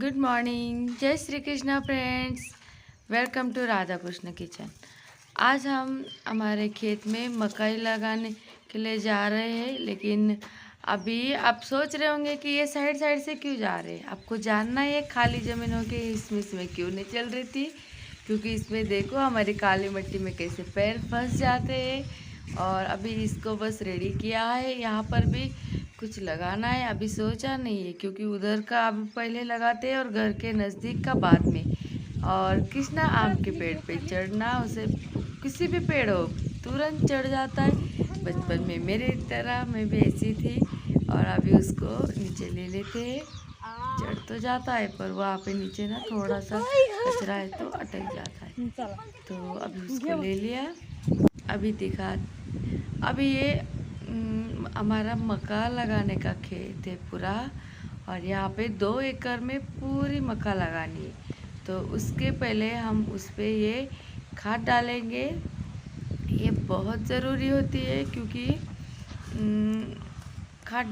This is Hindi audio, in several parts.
Good morning, Jai Shri Krishna friends. Welcome to Radha Krishna kitchen. आज हम हमारे खेत में मकई लगाने के लिए जा रहे हैं, लेकिन अभी आप सोच रहे होंगे कि ये साइड साइड से क्यों जा रहे हैं। आपको जानना है खाली ज़मीन हो के इसमें क्यों नहीं चल रही थी, क्योंकि इसमें देखो हमारी काली मिट्टी में कैसे पैर फंस जाते हैं। और अभी इसको बस रेडी किया है, यहाँ पर भी कुछ लगाना है। अभी सोचा नहीं है क्योंकि उधर का अभी पहले लगाते हैं और घर के नज़दीक का बाद में। और कृष्णा आम के पेड़ पे चढ़ना, उसे किसी भी पेड़ हो तुरंत चढ़ जाता है। बचपन में मेरे तरह मैं भी ऐसी थी। और अभी उसको नीचे ले लेते हैं। चढ़ तो जाता है पर वहाँ पे नीचे ना थोड़ा सा कचरा है तो अटक जाता है। तो अभी उसको ले लिया। अभी दिखा, अभी ये हमारा मक्का लगाने का खेत है पूरा, और यहाँ पे 2 एकड़ में पूरी मक्का लगानी है। तो उसके पहले हम उस पर ये खाद डालेंगे। ये बहुत ज़रूरी होती है क्योंकि खाद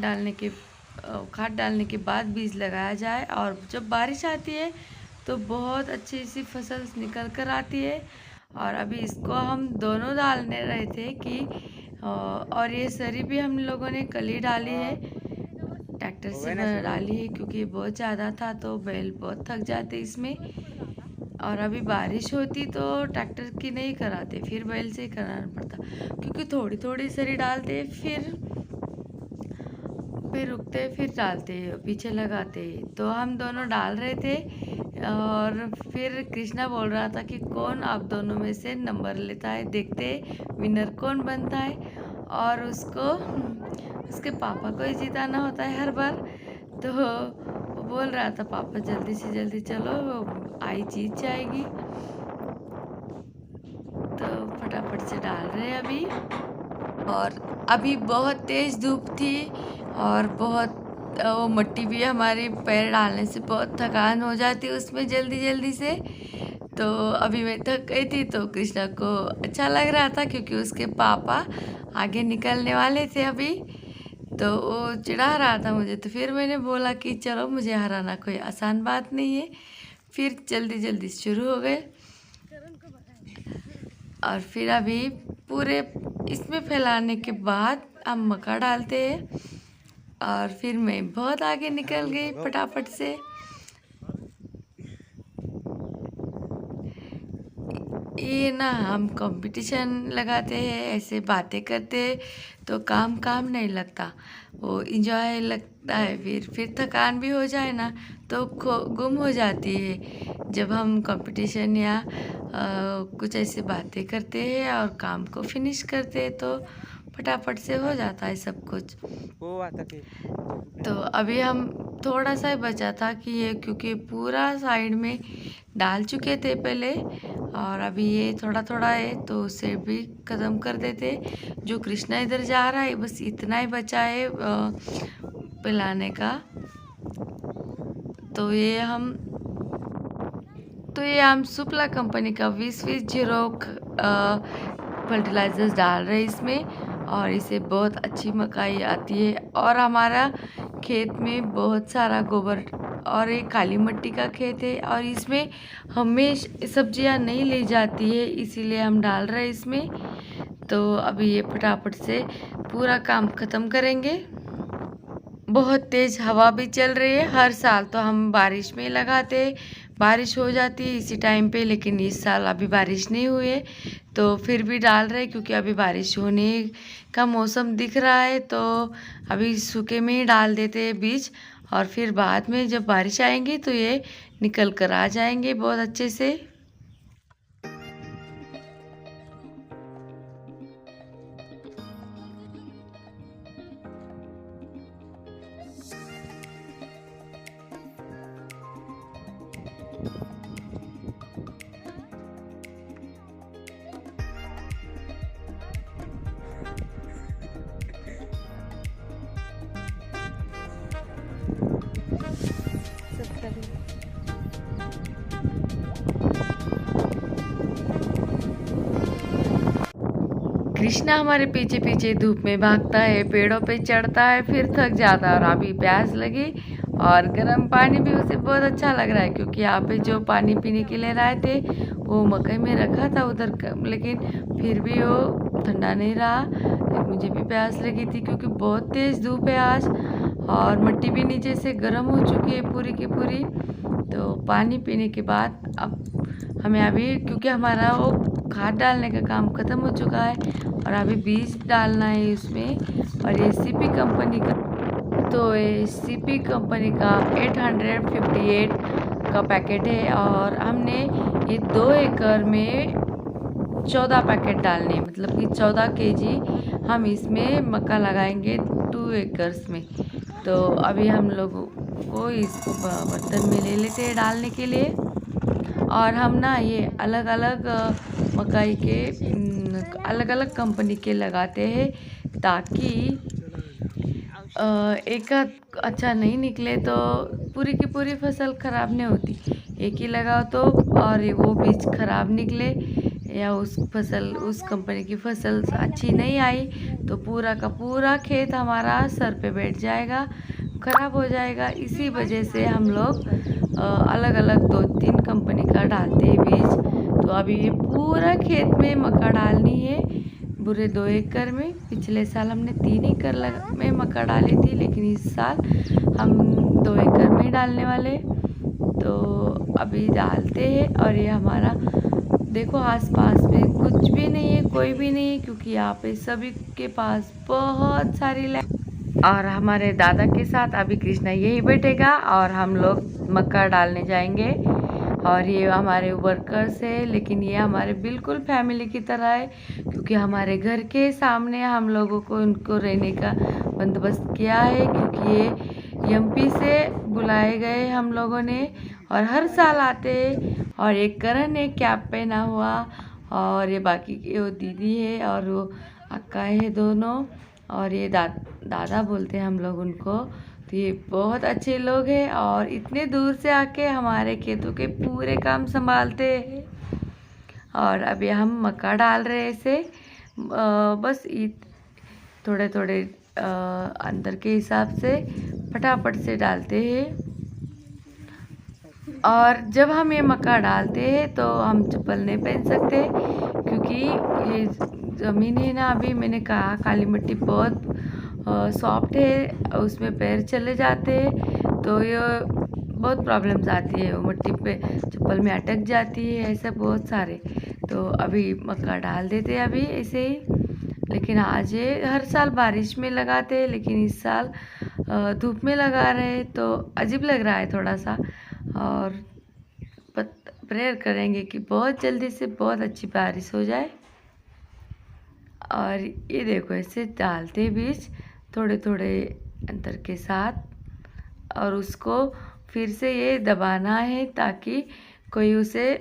डालने के बाद बीज लगाया जाए, और जब बारिश आती है तो बहुत अच्छी सी फसल निकल कर आती है। और अभी इसको हम दोनों डालने रहे थे कि और ये सरी भी हम लोगों ने कल ही डाली है, ट्रैक्टर से डाली है क्योंकि बहुत ज़्यादा था तो बैल बहुत थक जाते इसमें। और अभी बारिश होती तो ट्रैक्टर की नहीं कराते, फिर बैल से ही कराना पड़ता, क्योंकि थोड़ी थोड़ी सरी डालते फिर रुकते फिर डालते पीछे लगाते। तो हम दोनों डाल रहे थे, और फिर कृष्णा बोल रहा था कि कौन आप दोनों में से नंबर लेता है, देखते विनर कौन बनता है। और उसके पापा को ही जिताना होता है हर बार। तो वो बोल रहा था पापा जल्दी से जल्दी चलो, आई जीत जाएगी। तो फटाफट से डाल रहे हैं अभी। और अभी बहुत तेज़ धूप थी और बहुत वो मिट्टी भी हमारे पैर डालने से बहुत थकान हो जाती उसमें जल्दी जल्दी से। तो अभी मैं थक गई थी तो कृष्णा को अच्छा लग रहा था क्योंकि उसके पापा आगे निकलने वाले थे अभी। तो वो चिढ़ा रहा था मुझे, तो फिर मैंने बोला कि चलो मुझे हराना कोई आसान बात नहीं है। फिर जल्दी जल्दी शुरू हो गए। और फिर अभी पूरे इसमें फैलाने के बाद हम मक्का डालते हैं। और फिर मैं बहुत आगे निकल गई फटाफट से। ये ना हम कंपटीशन लगाते हैं, ऐसे बातें करते हैं तो काम काम नहीं लगता, वो इंजॉय लगता है। फिर थकान भी हो जाए ना तो गुम हो जाती है जब हम कंपटीशन या कुछ ऐसे बातें करते हैं और काम को फिनिश करते हैं तो फटाफट से हो जाता है सब कुछ। तो अभी हम थोड़ा सा ही बचा था कि ये, क्योंकि पूरा साइड में डाल चुके थे पहले, और अभी ये थोड़ा थोड़ा है तो उसे भी ख़त्म कर देते। जो कृष्णा इधर जा रहा है बस इतना ही बचा है पिलाने का। तो ये हम सुप्ला कंपनी का 20-20 फर्टिलाइजर्स डाल रहे हैं इसमें, और इससे बहुत अच्छी मकाई आती है। और हमारा खेत में बहुत सारा गोबर और एक काली मिट्टी का खेत है, और इसमें हमेशा सब्जियां नहीं ली जाती है, इसीलिए हम डाल रहे हैं इसमें। तो अभी ये फटाफट से पूरा काम ख़त्म करेंगे। बहुत तेज़ हवा भी चल रही है। हर साल तो हम बारिश में लगाते, बारिश हो जाती है इसी टाइम पे, लेकिन इस साल अभी बारिश नहीं हुई है तो फिर भी डाल रहे क्योंकि अभी बारिश होने का मौसम दिख रहा है। तो अभी सूखे में ही डाल देते हैं बीज, और फिर बाद में जब बारिश आएंगी तो ये निकल कर आ जाएंगे बहुत अच्छे से। कृष्णा हमारे पीछे पीछे धूप में भागता है, पेड़ों पे चढ़ता है, फिर थक जाता है। और अभी प्यास लगी और गर्म पानी भी उसे बहुत अच्छा लग रहा है, क्योंकि यहाँ पे जो पानी पीने के लिए लाए थे वो मकई में रखा था उधर, लेकिन फिर भी वो ठंडा नहीं रहा। लेकिन मुझे भी प्यास लगी थी क्योंकि बहुत तेज़ धूप है आज, और मिट्टी भी नीचे से गर्म हो चुकी है पूरी की पूरी। तो पानी पीने के बाद अब हमें अभी, क्योंकि हमारा वो खाद डालने का काम ख़त्म हो चुका है और अभी बीज डालना है उसमें। और ये सीपी कंपनी का, तो ये सीपी कंपनी का 858 का पैकेट है, और हमने ये 2 एकड़ में 14 पैकेट डालने हैं, मतलब कि 14 केजी हम इसमें मक्का लगाएंगे 2 एकर्स में। तो अभी हम लोग को इस बर्तन में ले लेते हैं डालने के लिए। और हम ना ये अलग अलग मकई के अलग अलग कंपनी के लगाते हैं, ताकि एक अच्छा नहीं निकले तो पूरी की पूरी फसल ख़राब नहीं होती। एक ही लगाओ तो और वो बीज ख़राब निकले, या उस कंपनी की फसल अच्छी नहीं आई तो पूरा का पूरा खेत हमारा सर पे बैठ जाएगा, ख़राब हो जाएगा। इसी वजह से हम लोग अलग अलग 2-3 कंपनी का डालते हैं बीज। तो अभी ये पूरा खेत में मक्का डालनी है, पूरे 2 एकड़ में। पिछले साल हमने 3 एकड़ में मक्का डाली थी, लेकिन इस साल हम 2 एकड़ में डालने वाले। तो अभी डालते हैं। और ये हमारा देखो आसपास में कुछ भी नहीं है, कोई भी नहीं है, क्योंकि यहाँ पे सभी के पास बहुत सारी लैंड। और हमारे दादा के साथ अभी कृष्णा यही बैठेगा और हम लोग मक्का डालने जाएंगे। और ये हमारे वर्कर्स है, लेकिन ये हमारे बिल्कुल फैमिली की तरह है, क्योंकि हमारे घर के सामने हम लोगों को उनको रहने का बंदोबस्त किया है, क्योंकि ये एमपी से बुलाए गए हम लोगों ने, और हर साल आते हैं। और एक करण है कैप पहना हुआ, और ये बाकी की वो दीदी है और वो अक्का है दोनों, और ये दादा बोलते हैं हम लोग उनको। तो ये बहुत अच्छे लोग हैं और इतने दूर से आके हमारे खेतों के पूरे काम संभालते हैं। और अभी हम मक्का डाल रहे हैं इसे, बस थोड़े थोड़े अंदर के हिसाब से फटाफट से डालते हैं। और जब हम ये मक्का डालते हैं तो हम चप्पल नहीं पहन सकते, क्योंकि ये ज़मीन है ना, अभी मैंने कहा काली मिट्टी बहुत सॉफ्ट है, उसमें पैर चले जाते हैं तो ये बहुत प्रॉब्लम्स आती है, वो मिट्टी पे चप्पल में अटक जाती है, ऐसा बहुत सारे। तो अभी मक्का डाल देते हैं अभी ऐसे ही। लेकिन आज ये हर साल बारिश में लगाते हैं, लेकिन इस साल धूप में लगा रहे हैं तो अजीब लग रहा है थोड़ा सा। और प्रेयर करेंगे कि बहुत जल्दी से बहुत अच्छी बारिश हो जाए। और ये देखो ऐसे डालते बीज थोड़े थोड़े अंतर के साथ, और उसको फिर से ये दबाना है ताकि कोई उसे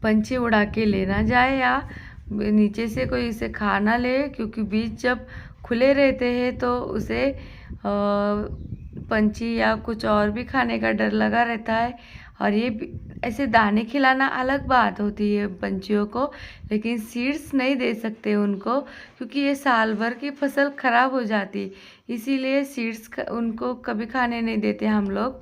पंछी उड़ा के ले ना जाए, या नीचे से कोई इसे खा ना ले, क्योंकि बीज जब खुले रहते हैं तो उसे पंछी या कुछ और भी खाने का डर लगा रहता है। और ये ऐसे दाने खिलाना अलग बात होती है पंछियों को, लेकिन सीड्स नहीं दे सकते उनको, क्योंकि ये साल भर की फसल खराब हो जाती, इसीलिए सीड्स उनको कभी खाने नहीं देते हम लोग।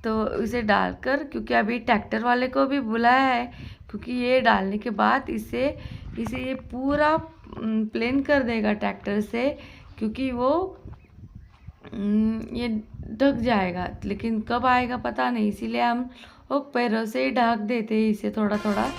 तो इसे डालकर, क्योंकि अभी ट्रैक्टर वाले को भी बुलाया है, क्योंकि ये डालने के बाद इसे ये पूरा प्लेन कर देगा ट्रैक्टर से, क्योंकि वो ये ढक जाएगा, लेकिन कब आएगा पता नहीं, इसीलिए हम वो पैरों से ही ढक देते हैं इसे थोड़ा थोड़ा।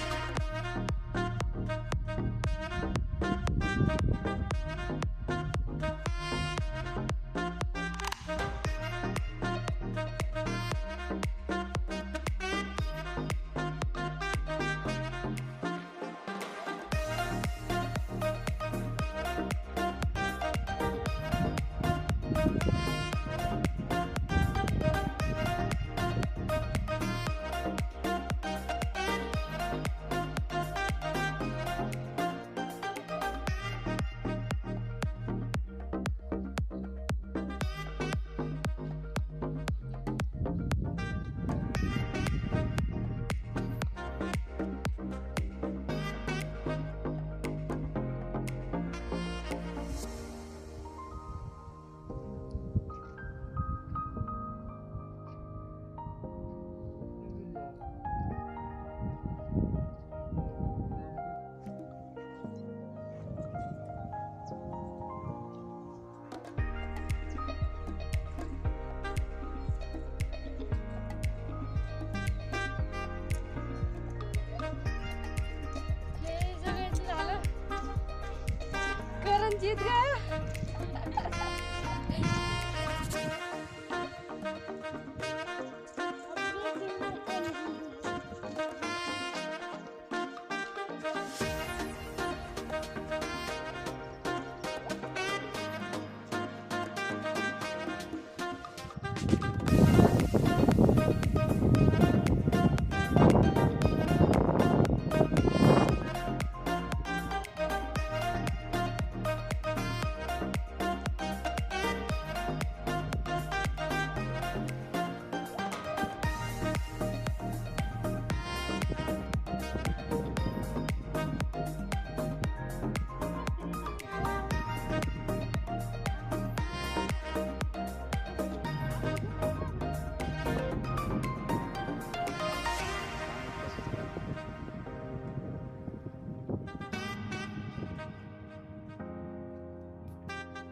हम जीत गए।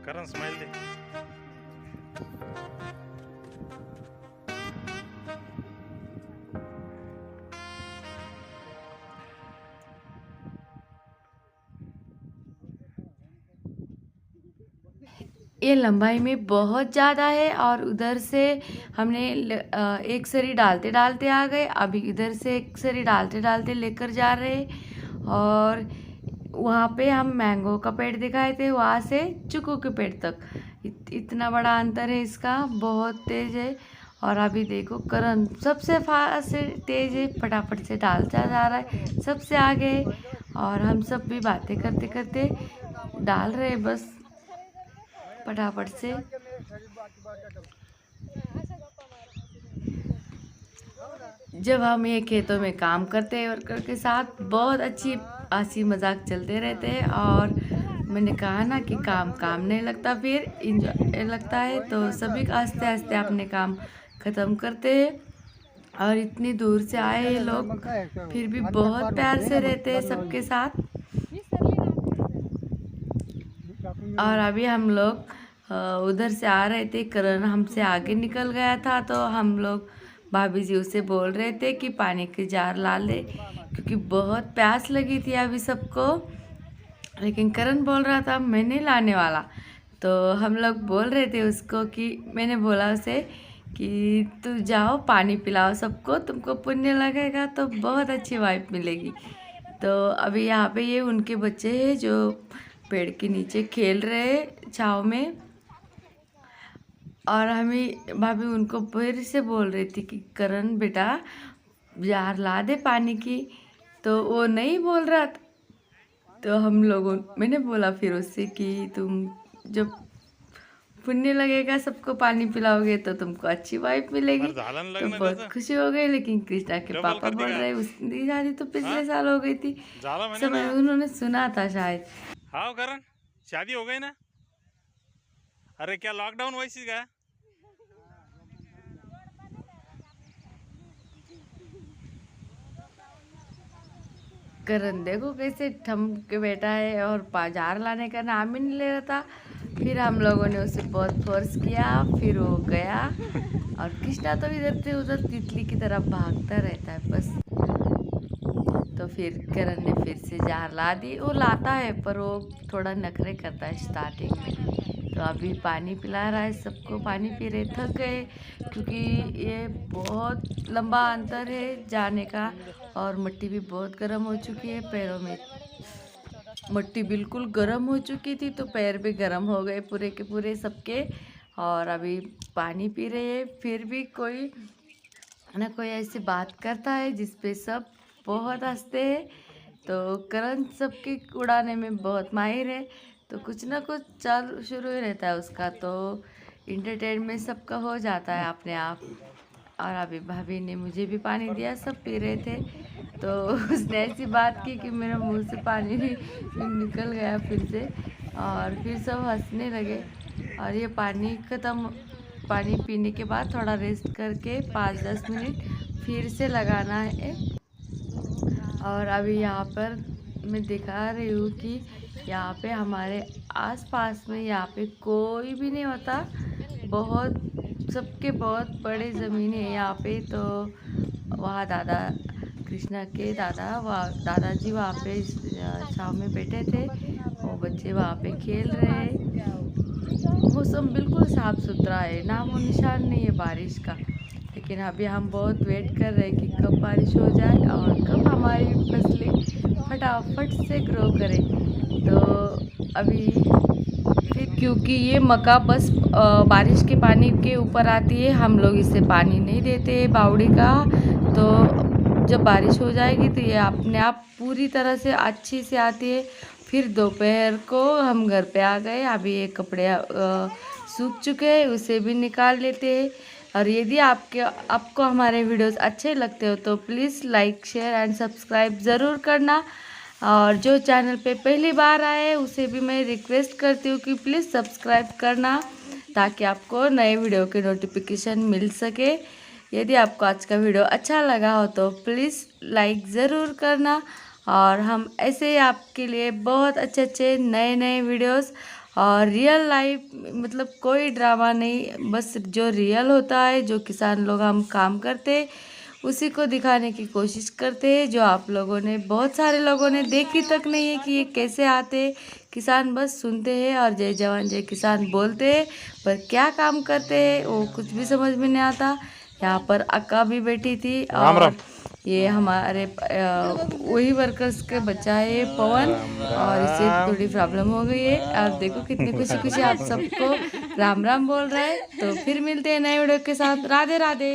करण स्माइल दे। ये लंबाई में बहुत ज़्यादा है और उधर से हमने एक सरी डालते डालते आ गए, अभी इधर से एक सरी डालते डालते लेकर जा रहे। और वहाँ पे हम मैंगो का पेड़ दिखाए थे, वहाँ से चीकू के पेड़ तक इतना बड़ा अंतर है इसका, बहुत तेज़ है। और अभी देखो करण सबसे फास्ट तेज़ है, फटाफट से डालता जा रहा है सबसे आगे। और हम सब भी बातें करते करते डाल रहे बस फटाफट से। जब हम ये खेतों में काम करते हैं वर्कर के साथ बहुत अच्छी हंसी मजाक चलते रहते हैं। और मैंने कहा ना कि काम काम नहीं लगता, फिर इंजॉय लगता है। तो सभी आस्ते आस्ते अपने काम ख़त्म करते हैं। और इतनी दूर से आए ये लोग फिर भी बहुत प्यार से रहते हैं सबके साथ। और अभी हम लोग उधर से आ रहे थे, करण हमसे आगे निकल गया था, तो हम लोग भाभी जी उसे बोल रहे थे कि पानी की जार ला ले, क्योंकि बहुत प्यास लगी थी अभी सबको। लेकिन करण बोल रहा था मैं नहीं लाने वाला। तो हम लोग बोल रहे थे उसको कि मैंने बोला उसे कि तू जाओ पानी पिलाओ सबको, तुमको पुण्य लगेगा तो बहुत अच्छी वाइब मिलेगी। तो अभी यहाँ पे ये उनके बच्चे हैं जो पेड़ के नीचे खेल रहे छाँव में। और हमें भाभी उनको फिर से बोल रही थी कि करण बेटा जार ला दे पानी की, तो वो नहीं बोल रहा था। तो हम लोगों मैंने बोला फिर उससे कि तुम जब पुण्य लगेगा सबको पानी पिलाओगे तो तुमको अच्छी वाइब मिलेगी। तो बहुत खुशी हो गई। लेकिन कृष्णा के पापा बोल रहे उसकी शादी तो पिछले साल हो गई थी, समय उन्होंने सुना था शायद। हाँ करण शादी हो गई ना? अरे क्या लॉकडाउन वैसी का? करण देखो कैसे थम के बैठा है और बाजार लाने का नाम ही नहीं ले रहा था। फिर हम लोगों ने उसे बहुत फोर्स किया, फिर वो गया। और कृष्णा तो इधर से उधर तितली की तरह भागता रहता है बस। तो फिर करण ने फिर से जार ला दी। वो लाता है पर वो थोड़ा नखरे करता है स्टार्टिंग में। तो अभी पानी पिला रहा है सबको, पानी पी रहे, थक गए क्योंकि ये बहुत लंबा अंतर है जाने का। और मिट्टी भी बहुत गर्म हो चुकी है, पैरों में मिट्टी बिल्कुल गर्म हो चुकी थी, तो पैर भी गर्म हो गए पूरे के पूरे सबके। और अभी पानी पी रहे हैं, फिर भी कोई ना कोई ऐसी बात करता है जिसपे सब बहुत हंसते हैं। तो करण सबकी उड़ाने में बहुत माहिर है, तो कुछ ना कुछ चल शुरू ही रहता है उसका, तो इंटरटेनमेंट सबका हो जाता है अपने आप। और अभी भाभी ने मुझे भी पानी दिया, सब पी रहे थे। तो उसने ऐसी बात की कि मेरे मुंह से पानी निकल गया फिर से। और फिर सब हंसने लगे। और ये पानी पीने के बाद थोड़ा रेस्ट करके 5-10 मिनट फिर से लगाना है। और अभी यहाँ पर मैं दिखा रही हूँ कि यहाँ पे हमारे आसपास में यहाँ पे कोई भी नहीं होता, सबके बहुत बड़े ज़मीन है यहाँ पे। तो वहाँ कृष्णा के दादाजी वहाँ पे छाँव में बैठे थे, वो बच्चे वहाँ पे खेल रहे हैं। मौसम बिल्कुल साफ सुथरा है, नामो निशान नहीं है बारिश का। लेकिन अभी हम बहुत वेट कर रहे हैं कि कब बारिश हो जाए और कब हमारी फसलें फटाफट से ग्रो करें। तो अभी फिर क्योंकि ये मक्का बस बारिश के पानी के ऊपर आती है, हम लोग इसे पानी नहीं देते बावड़ी का। तो जब बारिश हो जाएगी तो ये अपने आप पूरी तरह से अच्छी से आती है। फिर दोपहर को हम घर पे आ गए, अभी ये कपड़े सूख चुके हैं, उसे भी निकाल लेते हैं। और यदि आपको हमारे वीडियोस अच्छे लगते हो तो please like share and subscribe ज़रूर करना। और जो चैनल पे पहली बार आए उसे भी मैं रिक्वेस्ट करती हूँ कि प्लीज़ सब्सक्राइब करना, ताकि आपको नए वीडियो के नोटिफिकेशन मिल सके। यदि आपको आज का वीडियो अच्छा लगा हो तो प्लीज़ लाइक ज़रूर करना। और हम ऐसे ही आपके लिए बहुत अच्छे अच्छे नए नए वीडियोस और रियल लाइफ, मतलब कोई ड्रामा नहीं, बस जो रियल होता है, जो किसान लोग हम काम करते हैं उसी को दिखाने की कोशिश करते हैं। जो आप लोगों ने, बहुत सारे लोगों ने देखी तक नहीं है कि ये कैसे आते। किसान बस सुनते हैं और जय जवान जय किसान बोलते हैं, पर क्या काम करते हैं वो कुछ भी समझ में नहीं आता। यहाँ पर अक्का भी बैठी थी राम राम। और ये हमारे वही वर्कर्स के बच्चा है पवन, और इसे थोड़ी प्रॉब्लम हो गई है। और देखो कितनी खुशी खुशी आप सबको राम राम बोल रहा है। तो फिर मिलते हैं नए वीडियो के साथ। राधे राधे।